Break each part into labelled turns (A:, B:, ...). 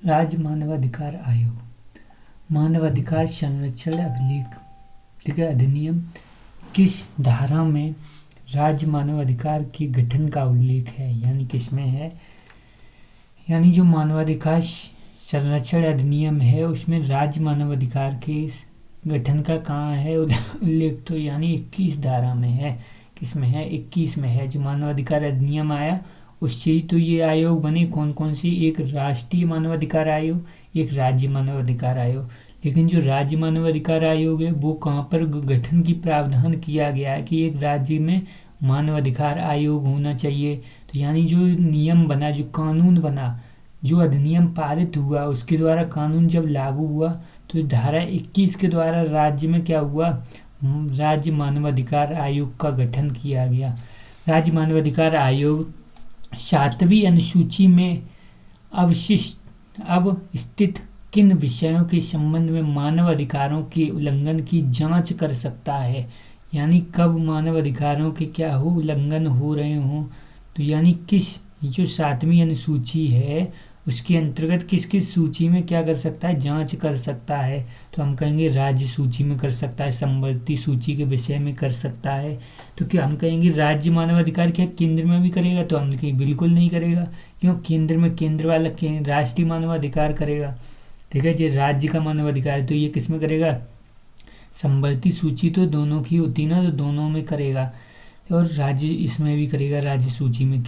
A: राज्य मानवाधिकार आयोग, मानवाधिकार संरक्षण अभिलेख, ठीक है, अधिनियम किस धारा में राज्य मानवाधिकार के गठन का उल्लेख है, यानी किसमें है। यानी जो मानवाधिकार संरक्षण अधिनियम है उसमें राज्य मानवाधिकार के गठन का कहाँ है उल्लेख, तो यानी 21 धारा में है। किसमें है, 21 में है। जो मानवाधिकार अधिनियम आया उससे ही तो ये आयोग बने। कौन कौन सी, एक राष्ट्रीय मानवाधिकार आयोग, एक राज्य मानवाधिकार आयोग। लेकिन जो राज्य मानवाधिकार आयोग है वो कहाँ पर गठन की प्रावधान किया गया है कि एक राज्य में मानवाधिकार आयोग होना चाहिए। तो यानी जो नियम बना, जो कानून बना, जो अधिनियम पारित हुआ उसके द्वारा कानून जब लागू हुआ तो धारा 21 के द्वारा राज्य में क्या हुआ, राज्य मानवाधिकार आयोग का गठन किया गया। राज्य मानवाधिकार आयोग 7वीं अनुसूची में अवस्थित किन विषयों के संबंध में मानव अधिकारों के उल्लंघन की जांच कर सकता है, यानी कब मानव अधिकारों के क्या हो, उल्लंघन हो रहे हों। तो यानी किस, जो 7वीं अनुसूची है उसके अंतर्गत किस किस सूची में क्या कर सकता है, जांच कर सकता है। तो हम कहेंगे राज्य सूची में कर सकता है, संवर्ती सूची के विषय में कर सकता है। तो क्या हम कहेंगे राज्य मानवाधिकार क्या केंद्र में भी करेगा, तो हम कहेंगे बिल्कुल नहीं करेगा। क्यों, केंद्र में केंद्र वाला राष्ट्रीय मानवाधिकार करेगा, ठीक है। जो राज्य का मानवाधिकार है तो ये किस में करेगा, संवर्ती सूची तो दोनों की होती ना, तो दोनों में करेगा। और राज्य इसमें भी करेगा, राज्य सूची में।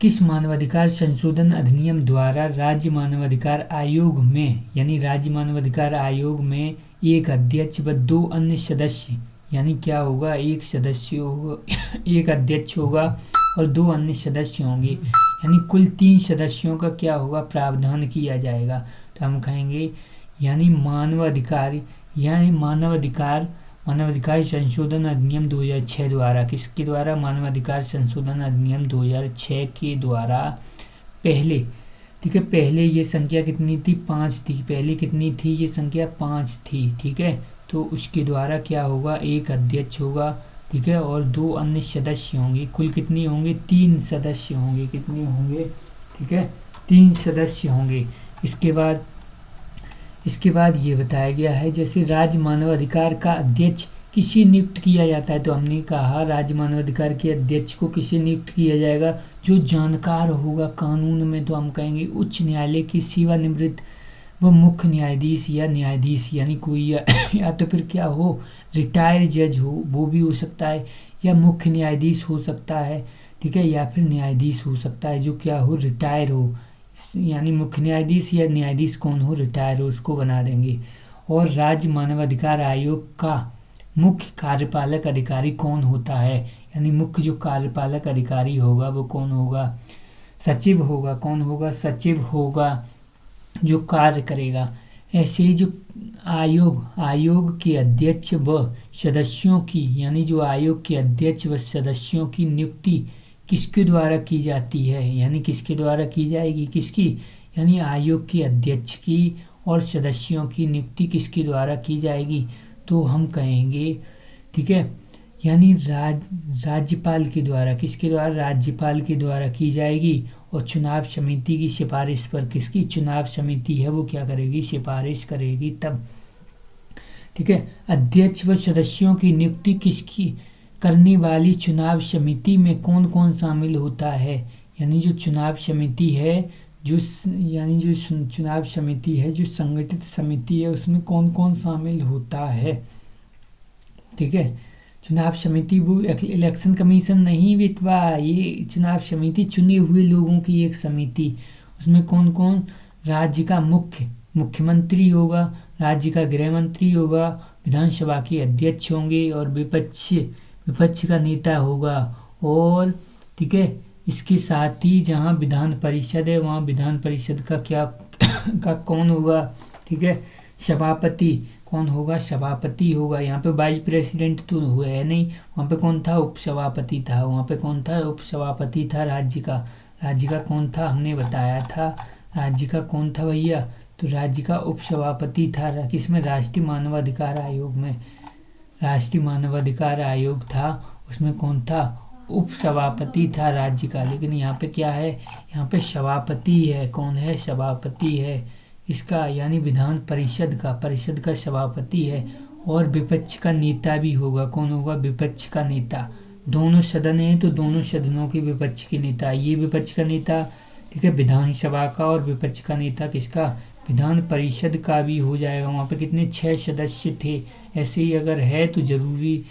A: किस मानवाधिकार संशोधन अधिनियम द्वारा राज्य मानवाधिकार आयोग में, यानी राज्य मानवाधिकार आयोग में एक अध्यक्ष व 2 अन्य सदस्य, यानी क्या होगा, एक सदस्य होगा, एक अध्यक्ष होगा और 2 अन्य सदस्य होंगे, यानी कुल 3 सदस्यों का क्या होगा, प्रावधान किया जाएगा। तो हम कहेंगे यानी मानवाधिकार संशोधन अधिनियम 2006 द्वारा, किसके द्वारा, मानवाधिकार संशोधन अधिनियम 2006 के द्वारा पहले, ठीक है, पहले ये संख्या कितनी थी, 5 थी। पहले कितनी थी, ये संख्या 5 थी, ठीक है। तो उसके द्वारा क्या होगा, एक अध्यक्ष होगा, ठीक है, और 2 अन्य सदस्य होंगे। कुल कितने होंगे, 3 सदस्य होंगे। कितने होंगे, ठीक है, 3 सदस्य होंगे। इसके बाद ये बताया गया है जैसे राज्य मानवाधिकार का अध्यक्ष किसे नियुक्त किया जाता है। तो हमने कहा राज्य मानवाधिकार के अध्यक्ष को किसे नियुक्त किया जाएगा, जो जानकार होगा कानून में। तो हम कहेंगे उच्च न्यायालय की सेवानिवृत्त वो मुख्य न्यायाधीश या न्यायाधीश, यानी कोई या तो फिर क्या हो, रिटायर जज हो, वो भी हो सकता है, या मुख्य न्यायाधीश हो सकता है, ठीक है, या फिर न्यायाधीश हो सकता है जो क्या हो, रिटायर हो। यानी मुख्य न्यायाधीश या न्यायाधीश कौन हो, रिटायर हो, उसको बना देंगे। और राज्य मानवाधिकार आयोग का मुख्य कार्यपालक अधिकारी कौन होता है, यानी मुख्य जो कार्यपालक अधिकारी होगा वो कौन होगा, सचिव होगा। कौन होगा, सचिव होगा, जो कार्य करेगा। ऐसे ही जो आयोग के अध्यक्ष व सदस्यों की, यानी जो आयोग के अध्यक्ष व सदस्यों की नियुक्ति किसके द्वारा की जाती है, यानी किसके द्वारा की जाएगी, किसकी, यानी आयोग के अध्यक्ष की और सदस्यों की नियुक्ति किसके द्वारा की जाएगी, तो हम कहेंगे, ठीक है, यानी राज्यपाल के द्वारा। किसके द्वारा, राज्यपाल के द्वारा की जाएगी। और चुनाव समिति की सिफारिश पर, किसकी, चुनाव समिति है वो क्या करेगी, सिफारिश करेगी तब, ठीक है। अध्यक्ष व सदस्यों की नियुक्ति किसकी करने वाली चुनाव समिति में कौन कौन शामिल होता है, यानी जो चुनाव समिति है, जो चुनाव समिति है, जो संगठित समिति है, उसमें कौन कौन शामिल होता है, ठीक है। चुनाव समिति वो इलेक्शन कमीशन नहीं बितवा, ये चुनाव समिति चुने हुए लोगों की एक समिति। उसमें कौन कौन, राज्य का मुख्यमंत्री होगा, राज्य का गृह मंत्री होगा, विधानसभा के अध्यक्ष होंगे और विपक्ष का नेता होगा। और ठीक है, इसके साथ ही जहाँ विधान परिषद है वहाँ विधान परिषद का क्या का कौन होगा, ठीक है, सभापति कौन होगा, सभापति होगा। यहाँ पे वाइस प्रेसिडेंट तो हुआ है नहीं, वहाँ पे कौन था, उपसभापति था। वहाँ पे कौन था, उपसभापति था राज्य का कौन था, हमने बताया था राज्य का कौन था भैया, तो राज्य का उपसभापति था। किसमें, राष्ट्रीय मानवाधिकार आयोग में, राष्ट्रीय मानवाधिकार आयोग था, उसमें कौन था, उपसभापति था राज्य का, लेकिन यहाँ पे क्या है, यहाँ पे सभापति है। कौन है? सभापति है इसका, यानी विधान परिषद का सभापति है। और विपक्ष का नेता भी होगा। कौन होगा? विपक्ष का नेता। दोनों सदन हैं तो दोनों सदनों के विपक्ष के नेता, ये विपक्ष का नेता, ठीक है, विधानसभा का, और विपक्ष का नेता किसका? विधान परिषद का भी हो जाएगा। वहाँ पे कितने? 6 सदस्य थे। ऐसे ही अगर है तो जरूरी,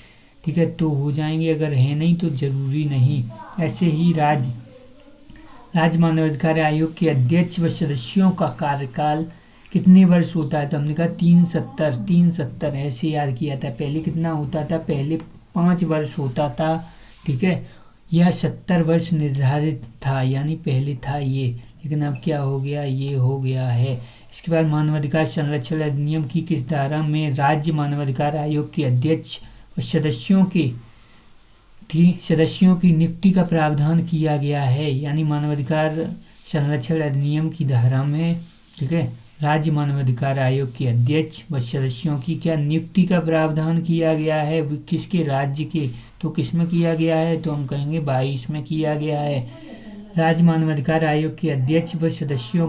A: ठीक है, तो हो जाएंगे, अगर है नहीं तो जरूरी नहीं। ऐसे ही राज्य मानवाधिकार आयोग के अध्यक्ष व सदस्यों का कार्यकाल कितने वर्ष होता है? तो हमने कहा 370 ऐसे याद किया था। पहले कितना होता था? पहले 5 वर्ष होता था, ठीक है, यह 70 वर्ष निर्धारित था, यानी पहले था ये, लेकिन अब क्या हो गया? ये हो गया है। इसके बाद मानवाधिकार संरक्षण अधिनियम की किस धारा में राज्य मानवाधिकार आयोग के अध्यक्ष और सदस्यों की नियुक्ति का प्रावधान किया गया है? यानी मानवाधिकार संरक्षण अधिनियम की धारा में, ठीक है, राज्य मानवाधिकार आयोग के अध्यक्ष व सदस्यों की क्या नियुक्ति का प्रावधान किया गया है? किसके? राज्य के। तो किस में किया गया है? तो हम कहेंगे 22 में किया गया है। राज्य मानवाधिकार आयोग के अध्यक्ष व सदस्यों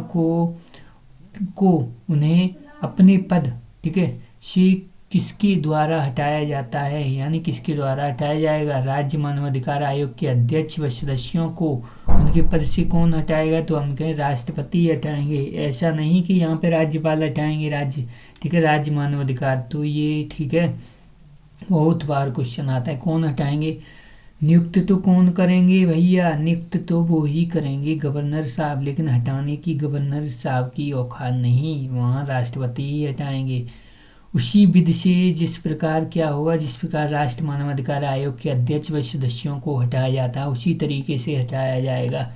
A: को उन्हें अपने पद, ठीक है, से किसके द्वारा हटाया जाता है? यानी किसके द्वारा हटाया जाएगा? राज्य मानवाधिकार आयोग के अध्यक्ष व सदस्यों को उनके पद से कौन हटाएगा? तो हम कहें राष्ट्रपति हटाएंगे। ऐसा नहीं कि यहाँ पे राज्यपाल हटाएंगे, ठीक है, राज्य मानवाधिकार। तो ये, ठीक है, बहुत बार क्वेश्चन आता है, कौन हटाएंगे? नियुक्त तो कौन करेंगे भैया? नियुक्त तो वो ही करेंगे, गवर्नर साहब, लेकिन हटाने की गवर्नर साहब की औकात नहीं, वहाँ राष्ट्रपति ही हटाएंगे। उसी विधि से जिस प्रकार क्या होगा, जिस प्रकार राष्ट्रीय मानवाधिकार आयोग के अध्यक्ष व सदस्यों को हटाया जाता है, उसी तरीके से हटाया जाएगा।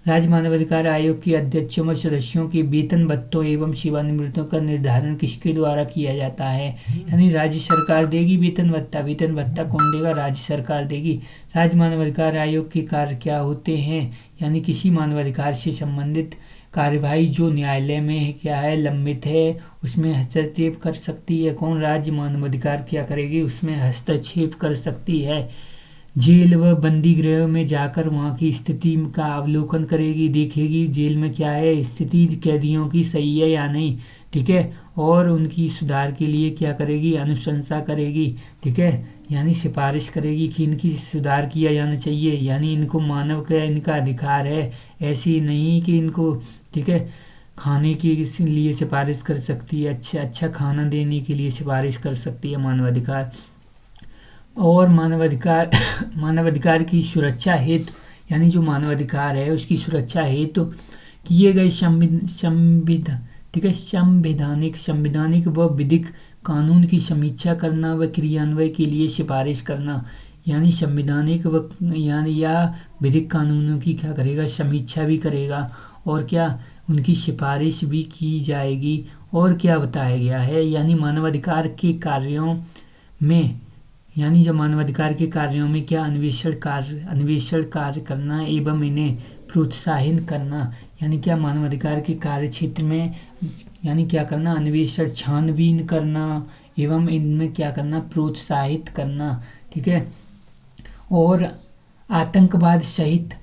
A: राज्य मानवाधिकार आयोग के अध्यक्षों व सदस्यों के वेतन भत्तों एवं सेवानिवृत्तियों का निर्धारण किसके द्वारा किया जाता है? यानी राज्य सरकार देगी वेतन भत्ता कौन देगा? राज्य सरकार देगी। राज्य मानवाधिकार आयोग के कार्य क्या होते हैं? यानी किसी मानवाधिकार से संबंधित कार्यवाही जो न्यायालय में क्या है, लंबित है, उसमें हस्तक्षेप कर सकती है। कौन? राज्य मानवाधिकार क्या करेगी? उसमें हस्तक्षेप कर सकती है। जेल व बंदी गृह में जाकर वहाँ की स्थिति का अवलोकन करेगी, देखेगी जेल में क्या है स्थिति, कैदियों की सही है या नहीं, ठीक है, और उनकी सुधार के लिए क्या करेगी? अनुशंसा करेगी, ठीक है, यानी सिफारिश करेगी कि इनकी सुधार किया जाना चाहिए, यानी इनको मानव का इनका अधिकार है, ऐसी नहीं कि इनको, ठीक है, खाने के लिए सिफारिश कर सकती है, अच्छा खाना देने के लिए सिफारिश कर सकती है मानवाधिकार। और मानवाधिकार की सुरक्षा हेतु, यानी जो मानवाधिकार है उसकी सुरक्षा हेतु किए गए संवैधानिक व विधिक कानून की समीक्षा करना व क्रियान्वयन के लिए सिफारिश करना, यानी संवैधानिक व यानी या विधिक कानूनों की क्या करेगा? समीक्षा भी करेगा, और क्या उनकी सिफारिश भी की जाएगी। और क्या बताया गया है? यानी मानवाधिकार के कार्यों में, यानी जो मानवाधिकार के कार्यों में क्या अन्वेषण कार्य करना एवं इन्हें प्रोत्साहित करना, यानी क्या मानवाधिकार के कार्य क्षेत्र में, यानी क्या करना? अन्वेषण, छानबीन करना एवं इनमें क्या करना? प्रोत्साहित करना, ठीक है। और आतंकवाद सहित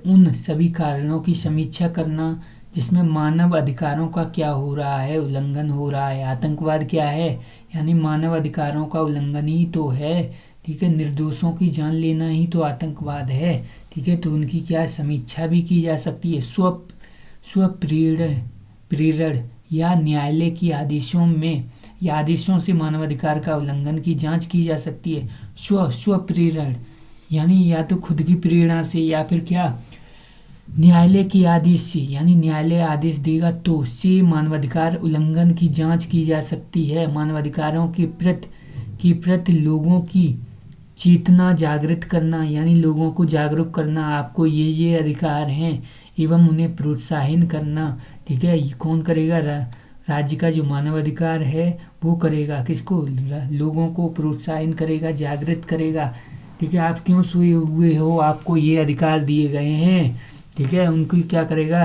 A: उन सभी कारणों की समीक्षा करना जिसमें मानव अधिकारों का क्या हो रहा है? उल्लंघन हो रहा है। आतंकवाद क्या है? यानी मानव अधिकारों का उल्लंघन ही तो है, ठीक है, निर्दोषों की जान लेना ही तो आतंकवाद है, ठीक है, तो उनकी क्या समीक्षा भी की जा सकती है। स्वप्रेरण या न्यायालय की आदेशों से मानवाधिकार का उल्लंघन की जांच की जा सकती है। स्वप्रेरण यानी या तो खुद की प्रेरणा से या फिर क्या न्यायालय के आदेश से, यानी न्यायालय आदेश देगा तो उससे मानवाधिकार उल्लंघन की जांच की जा सकती है। मानवाधिकारों के प्रति लोगों की चेतना जागृत करना, यानी लोगों को जागरूक करना, आपको ये अधिकार हैं एवं उन्हें प्रोत्साहित करना, ठीक है, कौन करेगा? राज्य का जो मानवाधिकार है वो करेगा। किसको? लोगों को प्रोत्साहित करेगा, जागृत करेगा, ठीक है। आप क्यों सोए हुए हो? आपको ये अधिकार दिए गए हैं, ठीक है, उनको क्या करेगा?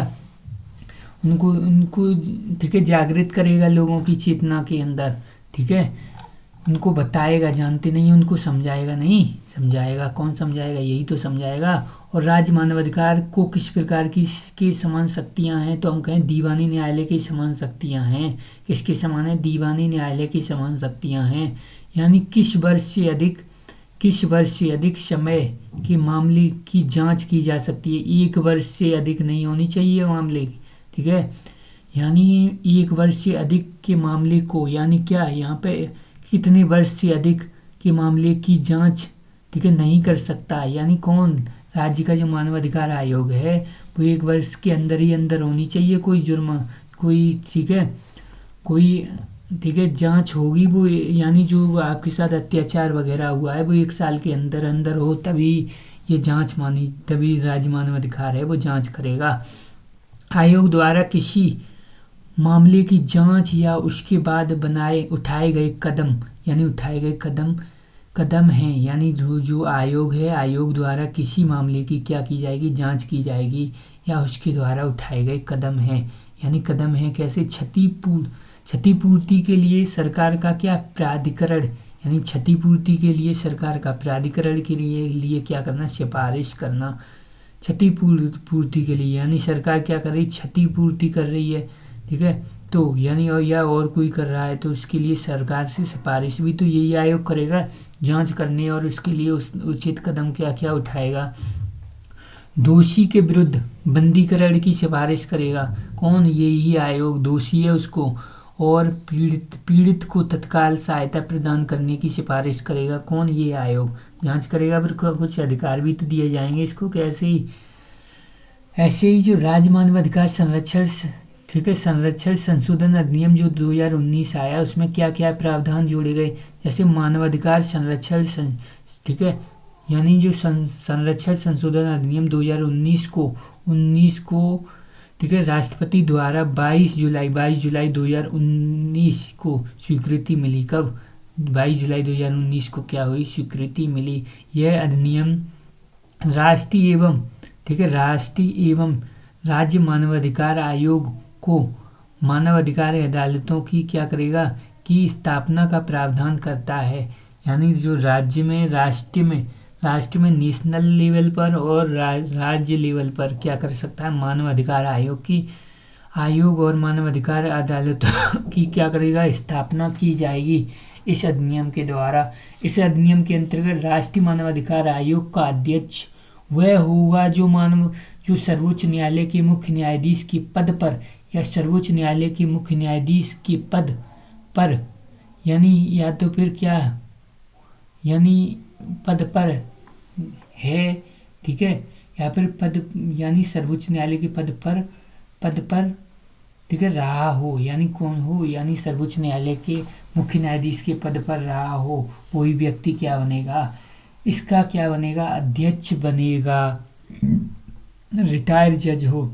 A: उनको ठीक है, जागृत करेगा लोगों की चेतना के अंदर, ठीक है। उनको बताएगा, जानते नहीं उनको समझाएगा नहीं, समझाएगा कौन समझाएगा, यही तो समझाएगा। और राज्य मानवाधिकार को किस प्रकार की के समान शक्तियां हैं, तो हम कहें दीवानी न्यायालय की समान शक्तियां हैं। किसके समान है? दीवानी न्यायालय की समान शक्तियां हैं। यानी किस वर्ष से अधिक समय के मामले की जांच की जा सकती है। 1 वर्ष से अधिक नहीं होनी चाहिए मामले की, ठीक है। यानी 1 वर्ष से अधिक के मामले को, यानी क्या यहाँ पे कितने वर्ष से अधिक के मामले की जांच, ठीक है, नहीं कर सकता। यानी कौन? राज्य का जो मानवाधिकार आयोग है वो 1 वर्ष के अंदर ही अंदर होनी चाहिए कोई जुर्म, कोई, ठीक है, कोई, ठीक है, जांच होगी वो, यानी जो आपके साथ अत्याचार वगैरह हुआ है वो 1 साल के अंदर अंदर हो, तभी ये जांच मानी, तभी राज्य मानवाधिकार है वो जांच करेगा। आयोग द्वारा किसी मामले की जांच या उसके बाद उठाए गए कदम, यानी उठाए गए कदम हैं। यानी जो आयोग है, आयोग द्वारा किसी मामले की क्या की जाएगी? जांच की जाएगी, या उसके द्वारा उठाए गए कदम हैं। यानी कदम है कैसे? क्षतिपूर्ति के लिए सरकार का क्या? प्राधिकरण, यानी क्षतिपूर्ति के लिए सरकार का प्राधिकरण के लिए क्या करना? सिफारिश करना। क्षतिपूर्ति के लिए, यानी सरकार क्या कर रही? क्षतिपूर्ति कर रही है, ठीक है। तो यानी और कोई कर रहा है तो उसके लिए सरकार से सिफारिश भी तो यही आयोग करेगा, जांच करने, और उसके लिए उचित कदम क्या क्या उठाएगा। दोषी के विरुद्ध बंदीकरण की सिफारिश करेगा। कौन? यही आयोग। दोषी है उसको, और पीड़ित को तत्काल सहायता प्रदान करने की सिफारिश करेगा। कौन? ये आयोग जांच करेगा। फिर कुछ अधिकार भी तो दिए जाएंगे इसको। कैसे? ऐसे ही जो राज्य मानवाधिकार संरक्षण, ठीक है, संरक्षण संशोधन अधिनियम जो 2019 आया, उसमें क्या क्या प्रावधान जोड़े गए। जैसे मानवाधिकार संरक्षण, ठीक है, यानी जो संरक्षण संशोधन अधिनियम 2019 को, ठीक है, राष्ट्रपति द्वारा 22 जुलाई 2019 को स्वीकृति मिली। कब? 22 जुलाई 2019 को क्या हुई? स्वीकृति मिली। यह अधिनियम राष्ट्रीय एवं राज्य मानवाधिकार आयोग को मानवाधिकार अदालतों की क्या करेगा? की स्थापना का प्रावधान करता है। यानी जो राष्ट्र में नेशनल लेवल पर और राज्य लेवल पर क्या कर सकता है? मानवाधिकार आयोग और मानवाधिकार अदालतों की क्या करेगा? स्थापना की जाएगी इस अधिनियम के द्वारा। इस अधिनियम के अंतर्गत राष्ट्रीय मानवाधिकार आयोग का अध्यक्ष वह होगा जो सर्वोच्च न्यायालय के मुख्य न्यायाधीश के पद पर, या सर्वोच्च न्यायालय के मुख्य न्यायाधीश के पद पर, यानी या तो फिर क्या, यानी पद पर है, ठीक है, या फिर पद, यानी सर्वोच्च न्यायालय के पद पर, ठीक है, रहा हो। यानी कौन हो? यानी सर्वोच्च न्यायालय के मुख्य न्यायाधीश के पद पर रहा हो, वही व्यक्ति क्या बनेगा? इसका क्या बनेगा? अध्यक्ष बनेगा। रिटायर्ड जज हो।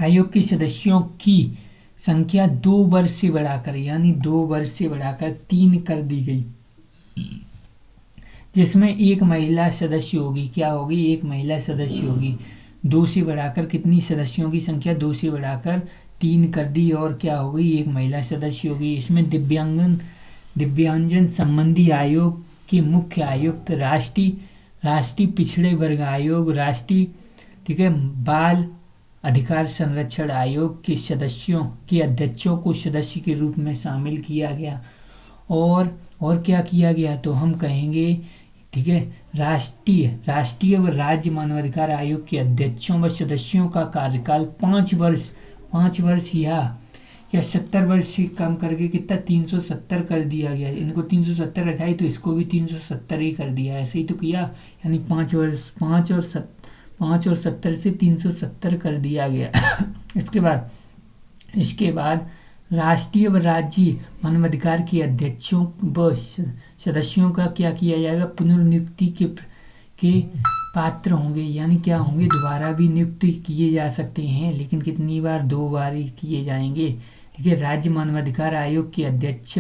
A: आयोग के सदस्यों की संख्या 2 वर्ष से बढ़ाकर, यानी 2 वर्ष से बढ़ाकर 3 कर दी गई, जिसमें 1 महिला सदस्य होगी। क्या होगी? 1 महिला सदस्य होगी। 2 से बढ़ाकर कितनी सदस्यों की संख्या? 2 से बढ़ाकर 3 कर दी, और क्या हो गई? 1 महिला सदस्य होगी। इसमें दिव्यांगजन संबंधी आयोग के मुख्य आयुक्त, राष्ट्रीय पिछड़े वर्ग आयोग, राष्ट्रीय, ठीक है, बाल अधिकार संरक्षण आयोग के सदस्यों के अध्यक्षों को सदस्य के रूप में शामिल किया गया। और क्या किया गया? तो हम कहेंगे, ठीक है, राष्ट्रीय व राज्य मानवाधिकार आयोग के अध्यक्षों व सदस्यों का कार्यकाल 5 वर्ष या 70 वर्ष से कम करके कितना 370 कर दिया गया। इनको 370 हटाई तो इसको भी 370 ही कर दिया, ऐसे ही तो किया। यानी 5 और 70 से 370 कर दिया गया। इसके बाद राष्ट्रीय व राज्य मानवाधिकार के अध्यक्षों व सदस्यों का क्या किया जाएगा? पुनर्नियुक्ति के पात्र होंगे। यानी क्या होंगे? दोबारा भी नियुक्त किए जा सकते हैं, लेकिन कितनी बार? 2 बार ही किए जाएंगे, ठीक है। राज्य मानवाधिकार आयोग के अध्यक्ष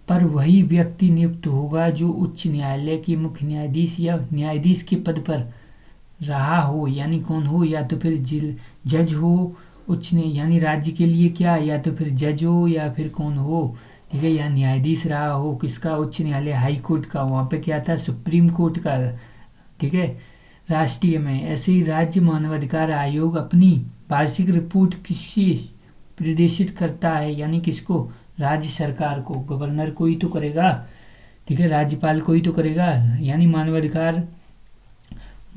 A: पर वही व्यक्ति नियुक्त होगा जो उच्च न्यायालय के मुख्य न्यायाधीश या न्यायाधीश के पद पर रहा हो। यानी कौन हो? या तो फिर जज हो, यानी राज्य के लिए क्या, या तो फिर जज हो, या फिर कौन हो, ठीक है, या न्यायाधीश रहा हो किसका, उच्च न्यायालय हाई कोर्ट का, वहाँ पे क्या था, सुप्रीम कोर्ट का। ठीक है, राष्ट्रीय में ऐसे ही राज्य मानवाधिकार आयोग अपनी वार्षिक रिपोर्ट किसी प्रदर्शित करता है, यानी किसको, राज्य सरकार को, गवर्नर को ही तो करेगा। ठीक है, राज्यपाल को ही तो करेगा। यानी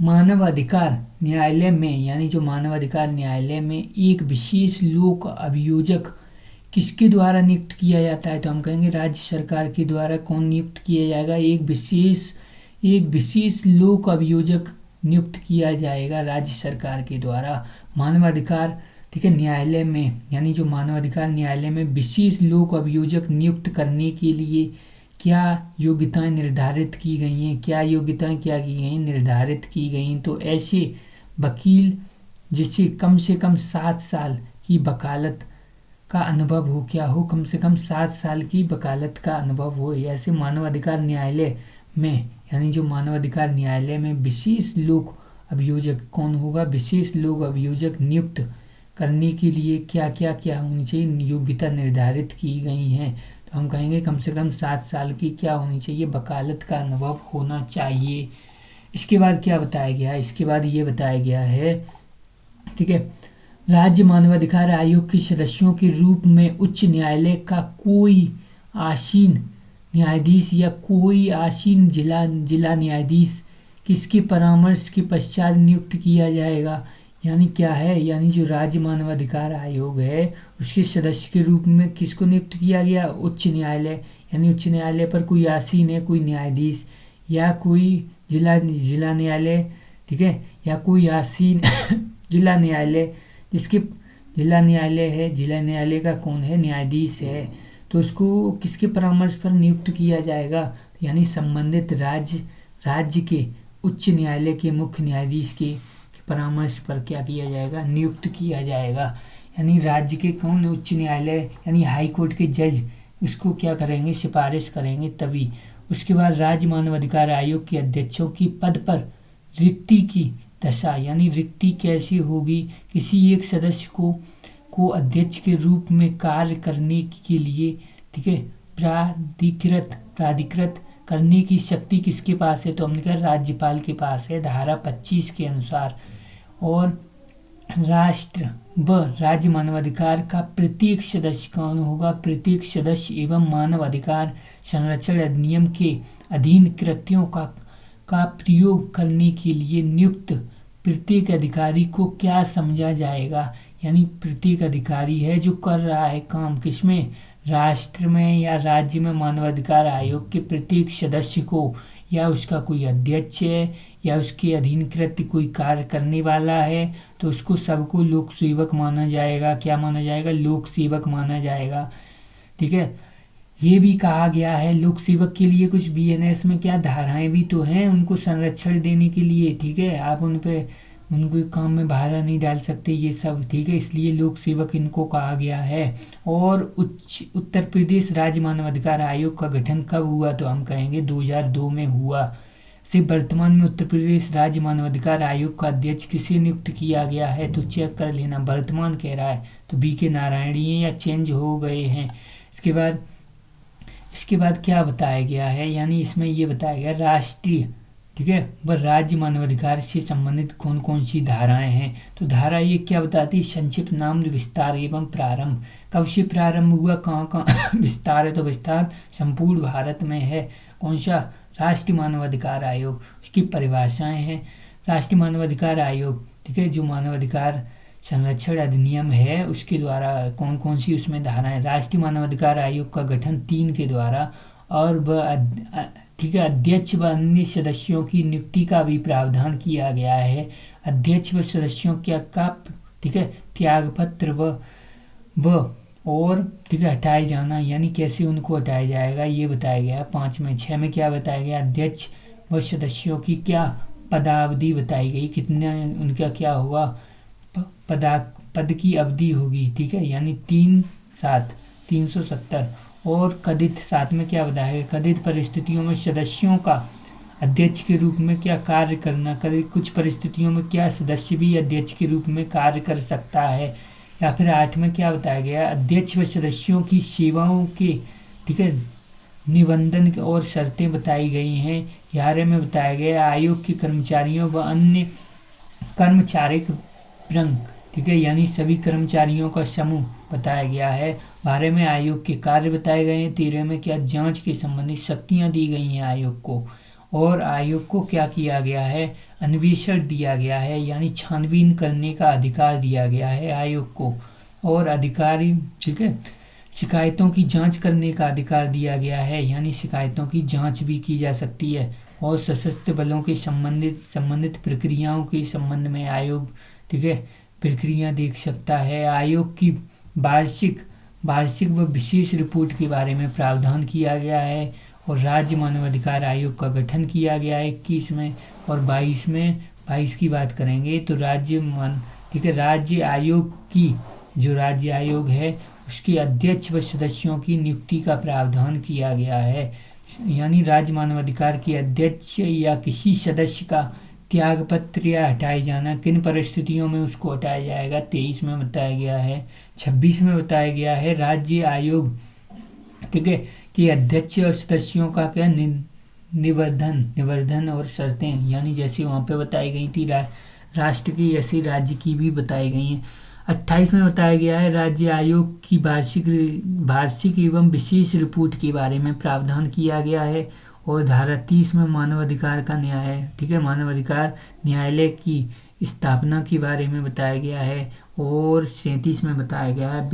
A: मानवाधिकार न्यायालय में, यानी जो मानवाधिकार न्यायालय में एक विशेष लोक अभियोजक किसके द्वारा नियुक्त किया जाता है, तो हम कहेंगे राज्य सरकार के द्वारा कौन नियुक्त किया जाएगा, एक विशेष लोक अभियोजक नियुक्त किया जाएगा राज्य सरकार के द्वारा मानवाधिकार। ठीक है, न्यायालय में, यानी जो मानवाधिकार न्यायालय में विशेष लोक अभियोजक नियुक्त करने के लिए क्या योग्यताएं निर्धारित की गई हैं, क्या योग्यताएं क्या की गई, निर्धारित की गई। तो ऐसे वकील जिसे कम से कम 7 साल की वकालत का अनुभव हो, क्या हो, कम से कम 7 साल की वकालत का अनुभव हो, ऐसे मानवाधिकार न्यायालय में, यानी जो मानवाधिकार न्यायालय में विशेष लोक अभियोजक कौन होगा, विशेष लोक अभियोजक नियुक्त करने के लिए क्या क्या क्या होनी चाहिए, योग्यता निर्धारित की गई हैं। तो हम कहेंगे कम से कम 7 साल की क्या होनी चाहिए, वकालत का अनुभव होना चाहिए। इसके बाद क्या बताया गया है, इसके बाद ये बताया गया है, ठीक है, राज्य मानवाधिकार आयोग के सदस्यों के रूप में उच्च न्यायालय का कोई आसीन न्यायाधीश या कोई आसीन जिला न्यायाधीश किसके परामर्श के पश्चात नियुक्त किया जाएगा। यानी क्या है, यानी जो राज्य मानवाधिकार आयोग है उसके सदस्य के रूप में किसको नियुक्त किया गया, उच्च न्यायालय, यानी उच्च न्यायालय पर कोई आसीन है, कोई न्यायाधीश या कोई जिला न्यायालय, ठीक है, या कोई आसीन जिला न्यायालय, जिसके जिला न्यायालय है, जिला न्यायालय का कौन है, न्यायाधीश है, तो उसको किसके परामर्श पर नियुक्त किया जाएगा, यानी संबंधित राज्य के उच्च न्यायालय के मुख्य न्यायाधीश के परामर्श पर क्या किया जाएगा, नियुक्त किया जाएगा। यानी राज्य के कौन, उच्च न्यायालय यानी हाई कोर्ट के जज उसको क्या करेंगे, सिफारिश करेंगे तभी। उसके बाद राज्य मानवाधिकार आयोग के अध्यक्षों की पद पर रिक्ति की दशा, यानी रिक्ति कैसी होगी, किसी एक सदस्य को अध्यक्ष के रूप में कार्य करने के लिए, ठीक है, प्राधिकृत करने की शक्ति किसके पास है, तो हमने कहा राज्यपाल के पास है, धारा 25 के अनुसार। और राष्ट्र व राज्य मानवाधिकार का प्रत्येक सदस्य कौन होगा, प्रत्येक सदस्य एवं मानवाधिकार संरक्षण अधिनियम के अधीन कृत्यों का प्रयोग करने के लिए नियुक्त प्रत्येक अधिकारी को क्या समझा जाएगा, यानी प्रत्येक अधिकारी है जो कर रहा है काम किसमें, राष्ट्र में या राज्य में मानवाधिकार आयोग के प्रत्येक सदस्य को, या उसका कोई अध्यक्ष है या उसके अधीन कृत्य कोई कार्य करने वाला है, तो उसको सबको लोक सेवक माना जाएगा, क्या माना जाएगा, लोक सेवक माना जाएगा। ठीक है, ये भी कहा गया है लोक सेवक के लिए कुछ बीएनएस में क्या धाराएं भी तो हैं उनको संरक्षण देने के लिए। ठीक है, आप उनको काम में बाधा नहीं डाल सकते ये सब, ठीक है, इसलिए लोक सेवक इनको कहा गया है। और उत्तर प्रदेश राज्य मानवाधिकार आयोग का गठन कब हुआ, तो हम कहेंगे 2002 में हुआ। से वर्तमान में उत्तर प्रदेश राज्य मानवाधिकार आयोग का अध्यक्ष किसे नियुक्त किया गया है, तो चेक कर लेना, वर्तमान कह रहा है तो BK नारायणी है या चेंज हो गए हैं। इसके बाद क्या बताया गया है, यानी इसमें ये बताया गया राष्ट्रीय, ठीक है, वह राज्य मानवाधिकार से संबंधित कौन कौन सी धाराएं हैं, तो धारा ये क्या बताती है, संक्षिप्त नाम, विस्तार एवं प्रारंभ, कब से प्रारंभ हुआ, कहाँ कहाँ विस्तार है, तो विस्तार संपूर्ण भारत में है, कौन सा, राष्ट्रीय मानवाधिकार आयोग। उसकी परिभाषाएं हैं, राष्ट्रीय मानवाधिकार आयोग, ठीक है, जो मानवाधिकार संरक्षण अधिनियम है उसके द्वारा कौन कौन सी उसमें धाराएं, राष्ट्रीय मानवाधिकार आयोग का गठन 3 के द्वारा, और वह, ठीक है, अध्यक्ष व अन्य सदस्यों की नियुक्ति का भी प्रावधान किया गया है। अध्यक्ष व सदस्यों का ठीक है, त्यागपत्र व और ठीक है हटाए जाना, यानी कैसे उनको हटाया जाएगा ये बताया गया। 5 में 6 में क्या बताया गया, अध्यक्ष व सदस्यों की क्या पदावधि बताई गई, कितने उनका क्या होगा, पद की अवधि होगी, ठीक है, यानी 370। और कथित 7 में क्या बताया गया, कथित परिस्थितियों में सदस्यों का अध्यक्ष के रूप में क्या कार्य करना, कथित कुछ परिस्थितियों में क्या सदस्य भी अध्यक्ष के रूप में कार्य कर सकता है। या फिर 8 में क्या बताया गया, अध्यक्ष व सदस्यों की सेवाओं के ठीक है, निबंधन और शर्तें बताई गई हैं। 11 में बताया गया आयोग के कर्मचारियों व अन्य कर्मचारिक वृंग, ठीक है, यानी सभी कर्मचारियों का समूह बताया गया है। 12 में आयोग के कार्य बताए गए हैं। 13 में क्या जांच के संबंधित शक्तियां दी गई हैं आयोग को, और आयोग को क्या किया गया है, अन्वेषण दिया गया है, यानी छानबीन करने का अधिकार दिया गया है आयोग को, और अधिकारी, ठीक है, शिकायतों की जांच करने का अधिकार दिया गया है, यानी शिकायतों की जांच भी की जा सकती है, और सशस्त्र बलों के संबंधित प्रक्रियाओं के संबंध में आयोग, ठीक है, प्रक्रिया देख सकता है। आयोग की वार्षिक व विशेष रिपोर्ट के बारे में प्रावधान किया गया है, और राज्य मानवाधिकार आयोग का गठन किया गया है 21 में, और 22 की बात करेंगे तो ठीक है, राज्य आयोग की, जो राज्य आयोग है उसके अध्यक्ष व सदस्यों की नियुक्ति का प्रावधान किया गया है, यानी राज्य मानवाधिकार के अध्यक्ष या किसी सदस्य का त्यागपत्र या हटाए जाना, किन परिस्थितियों में उसको हटाया जाएगा, 23 में बताया गया है। 26 में बताया गया है राज्य आयोग, ठीक है, कि अध्यक्ष और सदस्यों का क्या निवर्धन और शर्तें, यानी जैसे वहाँ पे बताई गई थी राष्ट्र की, ऐसी राज्य की भी बताई गई हैं। 28 में बताया गया है राज्य आयोग की वार्षिक एवं विशेष रिपोर्ट के बारे में प्रावधान किया गया है, और धारा 30 में मानवाधिकार का न्याय, ठीक है, मानवाधिकार न्यायालय की स्थापना के बारे में बताया गया है, और 37 में बताया गया है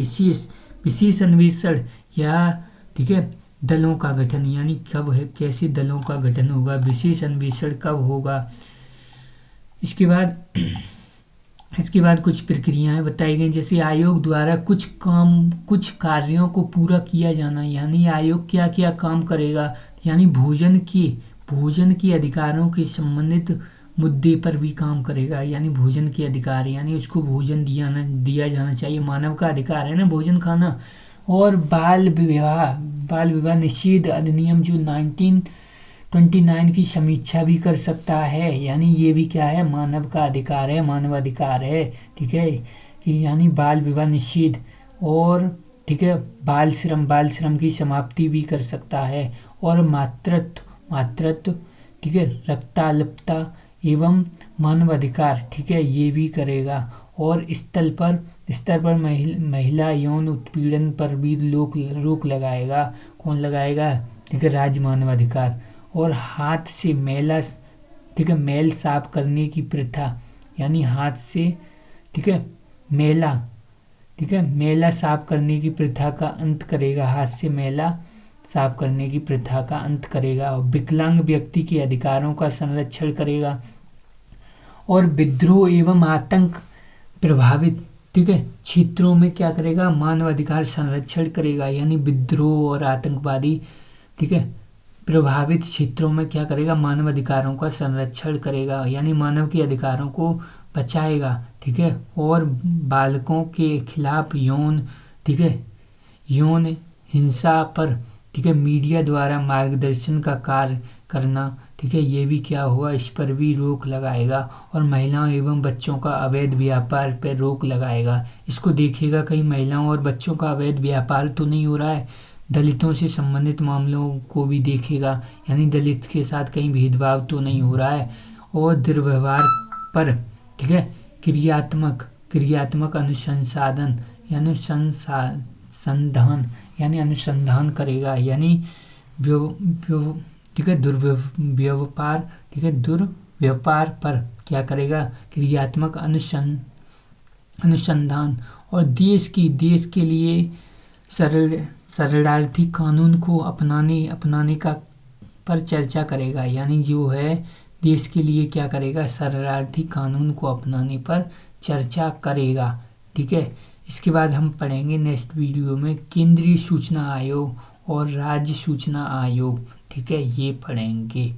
A: विशेष अन्वेषण या, ठीक है, दलों का गठन, यानी कब है, कैसे दलों का गठन होगा, विशेष अन्वेषण कब होगा। इसके बाद कुछ प्रक्रियाएं बताई गई, जैसे आयोग द्वारा कुछ कार्यों को पूरा किया जाना, यानी आयोग क्या क्या काम करेगा, यानी भोजन के अधिकारों के संबंधित मुद्दे पर भी काम करेगा, यानी भोजन के अधिकार, यानी उसको भोजन दिया जाना चाहिए, मानव का अधिकार है ना भोजन खाना। और बाल विवाह निषेध अधिनियम जो 1929 की समीक्षा भी कर सकता है, यानी ये भी क्या है, मानव का अधिकार है, मानवाधिकार है, ठीक है, कि यानी बाल विवाह निषेध, और ठीक है, बाल श्रम की समाप्ति भी कर सकता है, और मातृत्व, ठीक है, रक्ताल्पता एवं मानवाधिकार, ठीक है, ये भी करेगा, और स्तर पर महिला यौन उत्पीड़न पर भी रोक लगाएगा। कौन लगाएगा, ठीक है, राज्य मानवाधिकार। और हाथ से मैल साफ करने की प्रथा, यानी हाथ से, ठीक है, मैला साफ करने की प्रथा का अंत करेगा, हाथ से मैला साफ करने की प्रथा का अंत करेगा, और विकलांग व्यक्ति के अधिकारों का संरक्षण करेगा, और विद्रोह एवं आतंक प्रभावित, ठीक है, क्षेत्रों में क्या करेगा, मानवाधिकार संरक्षण करेगा, यानी विद्रोह और आतंकवादी, ठीक है, प्रभावित क्षेत्रों में क्या करेगा, मानवाधिकारों का संरक्षण करेगा, यानी मानव के अधिकारों को बचाएगा, ठीक है, और बालकों के खिलाफ ठीक है, यौन हिंसा पर, ठीक है, मीडिया द्वारा मार्गदर्शन का कार्य करना, ठीक है, ये भी क्या हुआ, इस पर भी रोक लगाएगा, और महिलाओं एवं बच्चों का अवैध व्यापार पर रोक लगाएगा। इसको देखेगा कहीं महिलाओं और बच्चों का अवैध व्यापार तो नहीं हो रहा है, दलितों से संबंधित मामलों को भी देखेगा, यानी दलित के साथ कहीं भेदभाव तो नहीं हो रहा है, और दुर्व्यवहार पर, ठीक है, क्रियात्मक अनुसंधान, यानी अनुसंधान करेगा, यानी ठीक है, दुर्व्यवहार, ठीक है, दुर्व्यापार पर क्या करेगा, क्रियात्मक अनुसंधान, और देश के लिए शरणार्थी कानून को अपनाने का पर चर्चा करेगा, यानी जो है देश के लिए क्या करेगा, शरणार्थी कानून को अपनाने पर चर्चा करेगा, ठीक है। इसके बाद हम पढ़ेंगे नेक्स्ट वीडियो में केंद्रीय सूचना आयोग और राज्य सूचना आयोग, ठीक है, ये पढ़ेंगे।